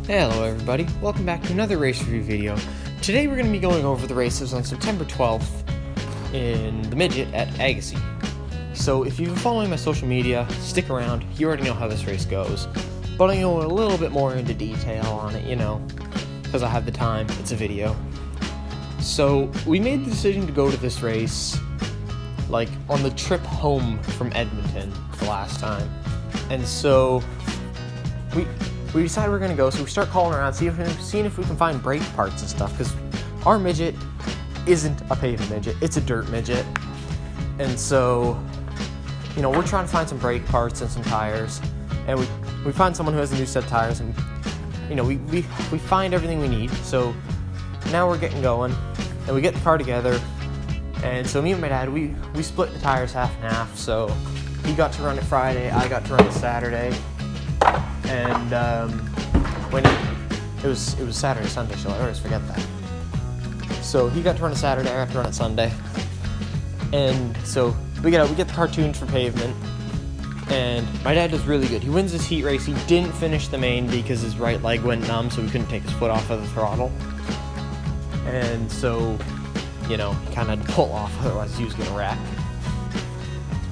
Hello everybody, welcome back to another race review video. Today we're going to be going over the races on September 12th in the midget at Agassiz. So if you've been following my social media, stick around, you already know how this race goes. But I'm going to go a little bit more into detail on it, because I have the time, it's a video. So we made the decision to go to this race, on the trip home from Edmonton the last time. And so we decided we're going to go, so we start calling around, seeing if we can find brake parts and stuff, because our midget isn't a paved midget, it's a dirt midget. And so, we're trying to find some brake parts and some tires, and we find someone who has a new set of tires, and, we find everything we need. So now we're getting going, and we get the car together, and so me and my dad, we split the tires half and half, so he got to run it Friday, I got to run it Saturday. And when it was Saturday, Sunday, so I always forget that. So he got to run it Saturday, I got to run it Sunday. And so we get the car tuned for pavement, and my dad does really good. He wins this heat race. He didn't finish the main because his right leg went numb, so he couldn't take his foot off of the throttle. And so, he kind of had to pull off, otherwise he was going to wreck.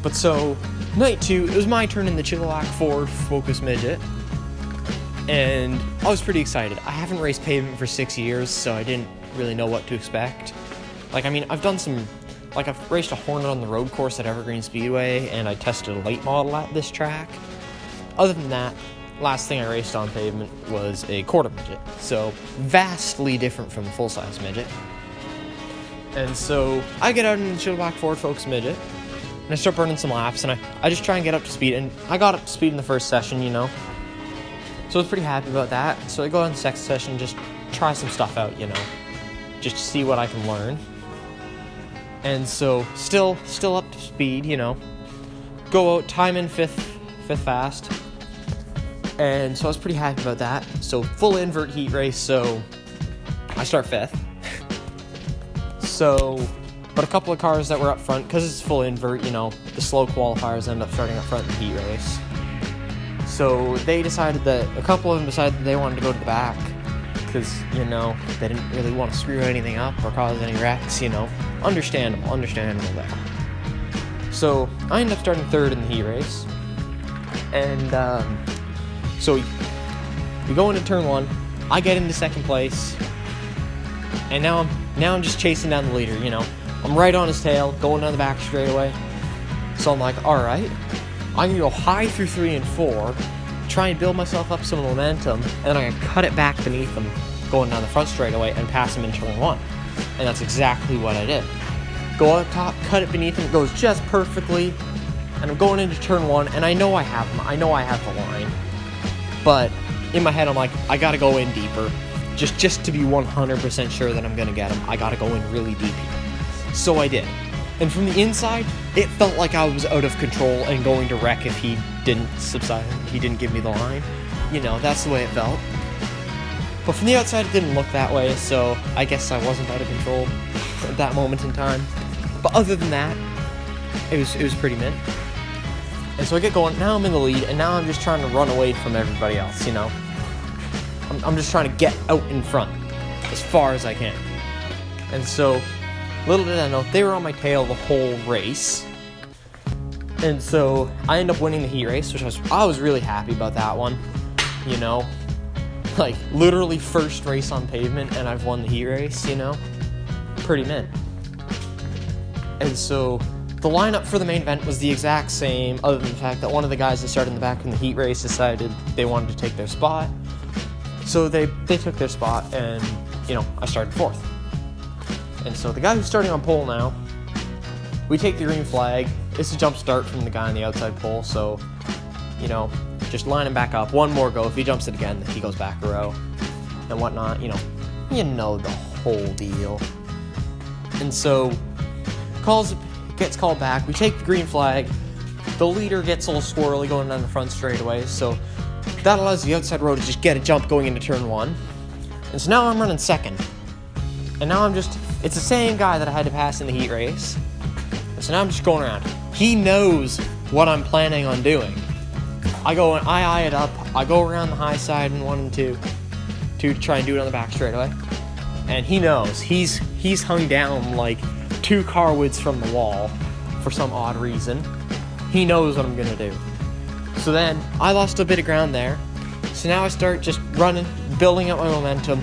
But so, night 2, it was my turn in the Chilliwack Ford Focus Midget. And I was pretty excited. I haven't raced pavement for 6 years, so I didn't really know what to expect. I've done some, I've raced a Hornet on the road course at Agassiz Speedway, and I tested a late model at this track. Other than that, last thing I raced on pavement was a quarter midget, so vastly different from the full-size midget. And so I get out in the Chilliwack Ford Focus Midget, and I start burning some laps, and I just try and get up to speed, and I got up to speed in the first session, So I was pretty happy about that. So I go on the second session, just try some stuff out, just to see what I can learn. And so still up to speed, go out, time in fifth fast. And so I was pretty happy about that. So full invert heat race, so I start 5th. But a couple of cars that were up front, because it's full invert, the slow qualifiers end up starting up front in the heat race. So a couple of them decided that they wanted to go to the back, because, they didn't really want to screw anything up or cause any wrecks, Understandable there. So I ended up starting 3rd in the heat race. And so we go into turn 1, I get into 2nd place, and now I'm just chasing down the leader, I'm right on his tail, going down the back straightaway. So I'm like, alright, I'm going to go high through 3 and 4, try and build myself up some momentum, and then I'm going to cut it back beneath him, going down the front straightaway, and pass him in turn 1. And that's exactly what I did. Go up top, cut it beneath him, it goes just perfectly, and I'm going into turn 1, and I know I have him, I know I have the line. But in my head, I'm like, I got to go in deeper. Just to be 100% sure that I'm going to get him, I got to go in really deep here. So I did. And from the inside, it felt like I was out of control and going to wreck if he didn't subside, he didn't give me the line. That's the way it felt. But from the outside, it didn't look that way, so I guess I wasn't out of control at that moment in time. But other than that, it was pretty mint. And so I get going, now I'm in the lead, and now I'm just trying to run away from everybody else, I'm just trying to get out in front as far as I can. And so, little did I know, they were on my tail the whole race. And so I end up winning the heat race, which I was really happy about that one. Literally first race on pavement, and I've won the heat race, Pretty mint. And so the lineup for the main event was the exact same, other than the fact that one of the guys that started in the back in the heat race decided they wanted to take their spot. So they took their spot, and, I started 4th. And so the guy who's starting on pole now, we take the green flag. It's a jump start from the guy on the outside pole, so, just line him back up. One more go. If he jumps it again, he goes back a row and whatnot, the whole deal. And so, gets called back. We take the green flag. The leader gets a little squirrely going down the front straightaway, so that allows the outside row to just get a jump going into turn 1. And so now I'm running 2nd. And now it's the same guy that I had to pass in the heat race. And so now I'm just going around. He knows what I'm planning on doing. I go and I eye it up. I go around the high side in 1 and 2. to try and do it on the back straightaway. And he knows. He's hung down like 2 car widths from the wall for some odd reason. He knows what I'm gonna do. So then I lost a bit of ground there. So now I start just running, building up my momentum,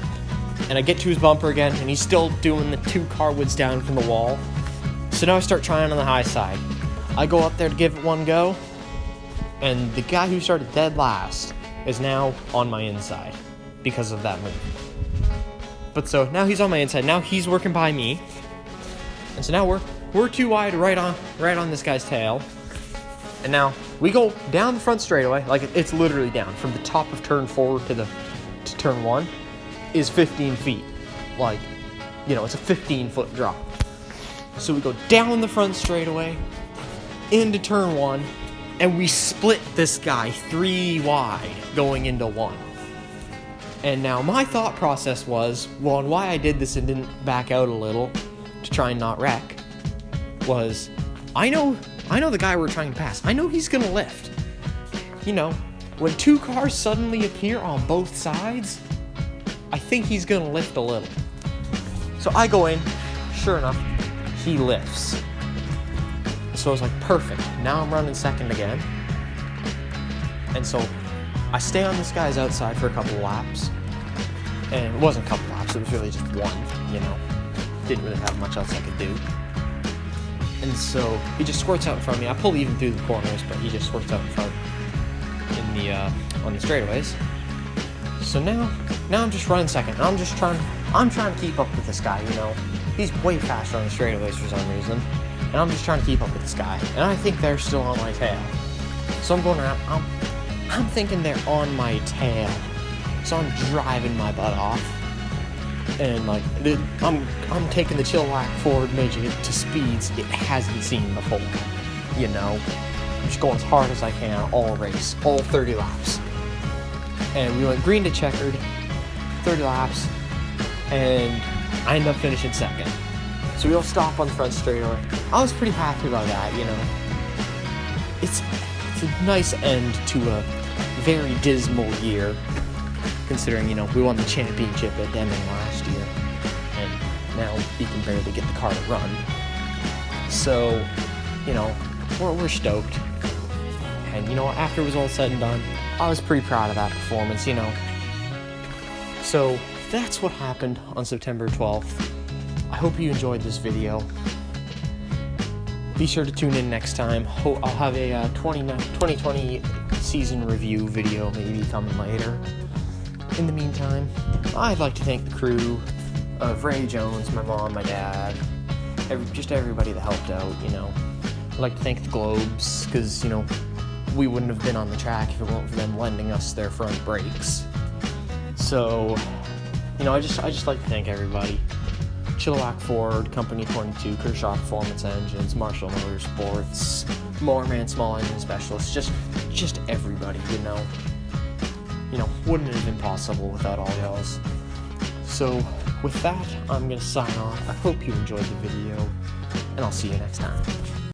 and I get to his bumper again, and he's still doing the 2 car widths down from the wall. So now I start trying on the high side. I go up there to give it one go, and the guy who started dead last is now on my inside because of that move. But so now he's on my inside. Now he's working by me, and so now we're too wide right on this guy's tail. And now we go down the front straightaway, like it's literally down from the top of turn 4 to turn 1 is 15 feet. Like, you know, it's a 15-foot drop. So we go down the front straightaway into turn 1, and we split this guy 3 wide going into 1. And now my thought process was, well, and why I did this and didn't back out a little to try and not wreck, was I know the guy we're trying to pass. I know he's gonna lift. You know, when 2 cars suddenly appear on both sides, I think he's gonna lift a little. So I go in, sure enough, he lifts. So I was like, perfect. Now I'm running second again. And so I stay on this guy's outside for a couple of laps. And it wasn't a couple laps, it was really just one, you know. Didn't really have much else I could do. And so he just squirts out in front of me. I pull even through the corners, but he just squirts out in front on the straightaways. So now I'm just running second. I'm trying to keep up with this guy, you know. He's way faster on the straightaways for some reason. And I'm just trying to keep up with this guy. And I think they're still on my tail. So I'm going around, I'm thinking they're on my tail. So I'm driving my butt off. And like, I'm taking the Chilliwack Ford Midget to speeds it hasn't seen before, you know. I'm just going as hard as I can all race, all 30 laps. And we went green to checkered, 30 laps, and I ended up finishing second. So we all stop on the front straightaway. I was pretty happy about that, you know. It's a nice end to a very dismal year, considering, you know, we won the championship at Deming last year, and now we can barely get the car to run. So, you know, we're stoked. And, you know, after it was all said and done, I was pretty proud of that performance, you know. So, that's what happened on September 12th. I hope you enjoyed this video. Be sure to tune in next time. I'll have a 2020 season review video maybe coming later. In the meantime, I'd like to thank the crew of Ray Jones, my mom, my dad, just everybody that helped out, you know. I'd like to thank the Globes, because, you know, we wouldn't have been on the track if it weren't for them lending us their front brakes. So, you know, I just like to thank everybody. Chilliwack Ford, Company 22, Kershaw Performance Engines, Marshall Motorsports, Moorman Small Engine Specialists, just everybody, you know. You know, wouldn't have been possible without all y'all's. So, with that, I'm going to sign off. I hope you enjoyed the video, and I'll see you next time.